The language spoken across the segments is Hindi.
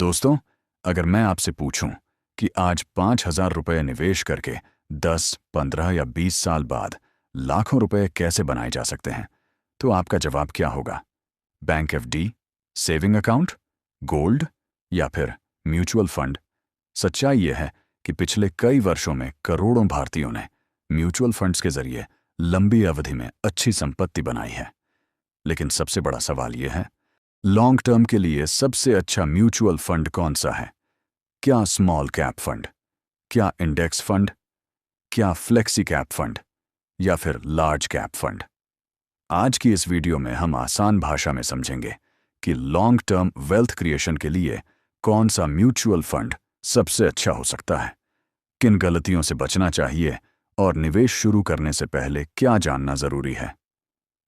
दोस्तों, अगर मैं आपसे पूछूं कि आज 5,000 रुपये निवेश करके 10, 15 या 20 साल बाद लाखों रुपए कैसे बनाए जा सकते हैं, तो आपका जवाब क्या होगा? Bank FD, saving account, gold या फिर म्यूचुअल फंड? सच्चाई यह है कि पिछले कई वर्षों में करोड़ों भारतीयों ने म्यूचुअल फंड्स के जरिए लंबी अवधि में अच्छी संपत्ति बनाई है। लेकिन सबसे बड़ा सवाल यह है, लॉन्ग टर्म के लिए सबसे अच्छा म्यूचुअल फंड कौन सा है? क्या स्मॉल कैप फंड, क्या इंडेक्स फंड, क्या फ्लेक्सी कैप फंड या फिर लार्ज कैप फंड? आज की इस वीडियो में हम आसान भाषा में समझेंगे कि लॉन्ग टर्म वेल्थ क्रिएशन के लिए कौन सा म्यूचुअल फंड सबसे अच्छा हो सकता है, किन गलतियों से बचना चाहिए और निवेश शुरू करने से पहले क्या जानना जरूरी है।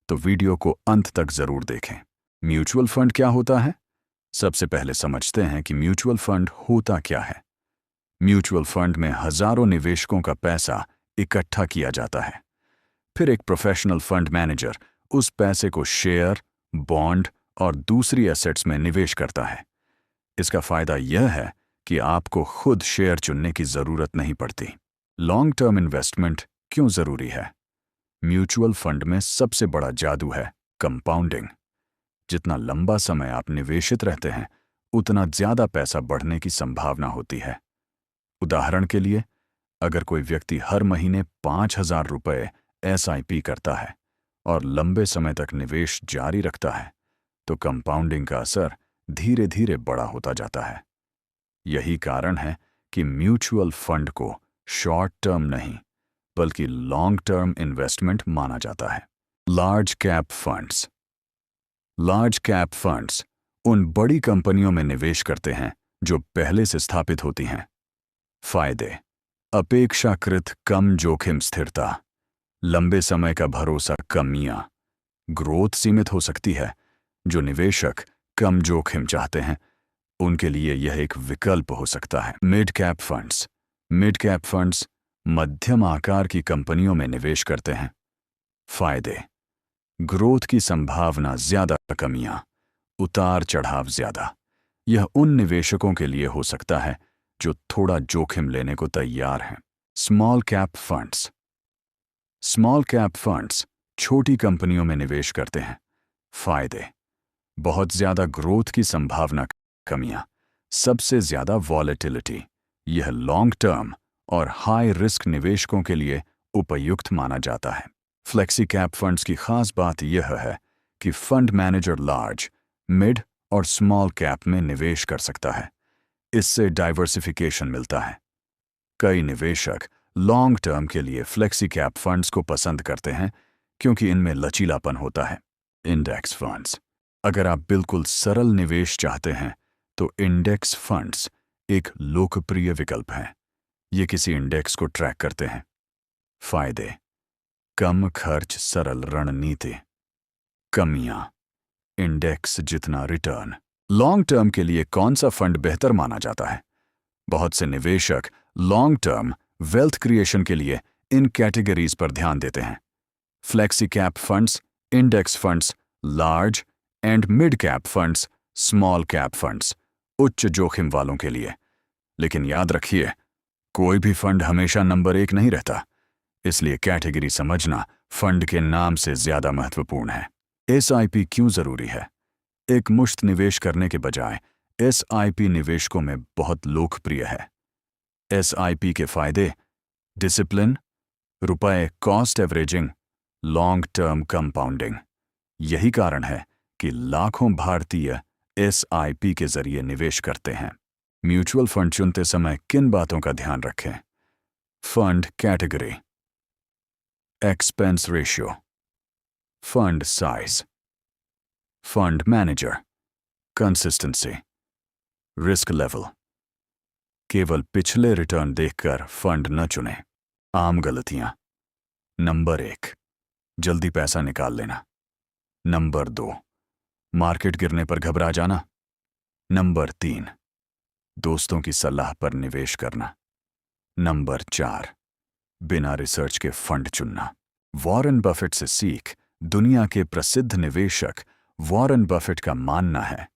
तो वीडियो को अंत तक जरूर देखें। म्यूचुअल फंड क्या होता है? सबसे पहले समझते हैं कि म्यूचुअल फंड होता क्या है। म्यूचुअल फंड में हजारों निवेशकों का पैसा इकट्ठा किया जाता है। फिर एक प्रोफेशनल फंड मैनेजर उस पैसे को शेयर, बॉन्ड और दूसरी एसेट्स में निवेश करता है। इसका फायदा यह है कि आपको खुद शेयर चुनने की जरूरत नहीं पड़ती। लॉन्ग टर्म इन्वेस्टमेंट क्यों जरूरी है? म्यूचुअल फंड में सबसे बड़ा जादू है कंपाउंडिंग। जितना लंबा समय आप निवेशित रहते हैं, उतना ज्यादा पैसा बढ़ने की संभावना होती है। उदाहरण के लिए, अगर कोई व्यक्ति हर महीने 5,000 रुपये SIP करता है और लंबे समय तक निवेश जारी रखता है, तो कंपाउंडिंग का असर धीरे धीरे बड़ा होता जाता है। यही कारण है कि म्यूचुअल फंड को शॉर्ट टर्म नहीं, बल्कि लॉन्ग टर्म इन्वेस्टमेंट माना जाता है। Large cap funds. Large cap funds उन बड़ी कंपनियों में निवेश करते हैं जो पहले से स्थापित होती हैं। फायदे: अपेक्षाकृत कम जोखिम स्थिरता, लंबे समय का भरोसा, कमियां, ग्रोथ सीमित हो सकती है। जो निवेशक कम जोखिम चाहते हैं, उनके लिए यह एक विकल्प हो सकता है। Mid cap funds. Mid cap funds मध्यम आकार की कंपनियों में निवेश करते हैं। फायदे: ग्रोथ की संभावना ज्यादा, कमियां, उतार चढ़ाव ज्यादा। यह उन निवेशकों के लिए हो सकता है जो थोड़ा जोखिम लेने को तैयार हैं। Small cap funds. Small cap funds छोटी कंपनियों में निवेश करते हैं। फायदे: बहुत ज्यादा ग्रोथ की संभावना, कमियां, सबसे ज्यादा वॉलेटिलिटी। यह लॉन्ग टर्म और हाई रिस्क निवेशकों के लिए उपयुक्त माना जाता है। फ्लेक्सी कैप फंड्स की खास बात यह है कि फंड मैनेजर लार्ज, मिड और स्मॉल कैप में निवेश कर सकता है। इससे डाइवर्सिफिकेशन मिलता है। कई निवेशक लॉन्ग टर्म के लिए फ्लेक्सी कैप फंड्स को पसंद करते हैं क्योंकि इनमें लचीलापन होता है। Index funds. अगर आप बिल्कुल सरल निवेश चाहते हैं, तो इंडेक्स फंड्स एक लोकप्रिय विकल्प हैं। ये किसी इंडेक्स को ट्रैक करते हैं। फायदे: कम खर्च, सरल रणनीति। कमियां: इंडेक्स जितना रिटर्न। लॉन्ग टर्म के लिए कौन सा फंड बेहतर माना जाता है? बहुत से निवेशक लॉन्ग टर्म वेल्थ क्रिएशन के लिए इन कैटेगरीज पर ध्यान देते हैं: flexi cap funds, index funds, large and mid cap funds, small cap funds उच्च जोखिम वालों के लिए। लेकिन याद रखिए, कोई भी फंड हमेशा नंबर 1 नहीं रहता, इसलिए कैटेगरी समझना फंड के नाम से ज्यादा महत्वपूर्ण है। SIP क्यों जरूरी है? एक मुश्त निवेश करने के बजाय SIP निवेशकों में बहुत लोकप्रिय है। SIP के फायदे: डिसिप्लिन, रुपए cost averaging, long term compounding. यही कारण है कि लाखों भारतीय SIP के जरिए निवेश करते हैं। म्यूचुअल फंड चुनते समय किन बातों का ध्यान रखें? Fund category, expense ratio, fund size, fund manager, consistency, risk level. केवल पिछले रिटर्न देखकर फंड न चुनें। आम गलतियां: नंबर 1, जल्दी पैसा निकाल लेना। नंबर 2, मार्केट गिरने पर घबरा जाना। नंबर 3, दोस्तों की सलाह पर निवेश करना। नंबर 4, बिना रिसर्च के फंड चुनना। वॉरेन बफेट से सीख। दुनिया के प्रसिद्ध निवेशक वॉरेन बफेट का मानना है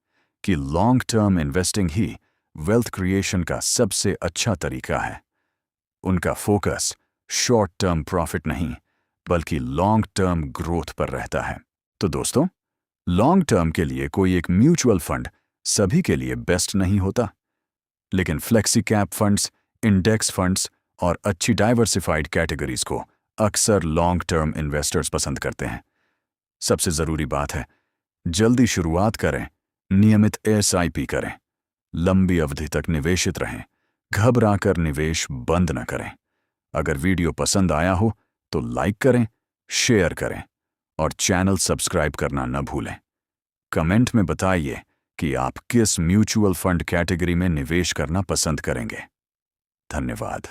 कि लॉन्ग टर्म इन्वेस्टिंग ही वेल्थ क्रिएशन का सबसे अच्छा तरीका है। उनका फोकस शॉर्ट टर्म प्रॉफिट नहीं बल्कि लॉन्ग टर्म ग्रोथ पर रहता है। तो दोस्तों, लॉन्ग टर्म के लिए कोई एक म्यूचुअल फंड सभी के लिए बेस्ट नहीं होता, लेकिन flexi cap funds, index funds और अच्छी डाइवर्सिफाइड कैटेगरीज को अक्सर लॉन्ग टर्म इन्वेस्टर्स पसंद करते हैं। सबसे ज़रूरी बात है, जल्दी शुरुआत करें, नियमित एसआईपी करें, लंबी अवधि तक निवेशित रहें, घबराकर निवेश बंद न करें। अगर वीडियो पसंद आया हो तो लाइक करें, शेयर करें और चैनल सब्सक्राइब करना न भूलें। कमेंट में बताइए कि आप किस म्यूचुअल फंड कैटेगरी में निवेश करना पसंद करेंगे। धन्यवाद।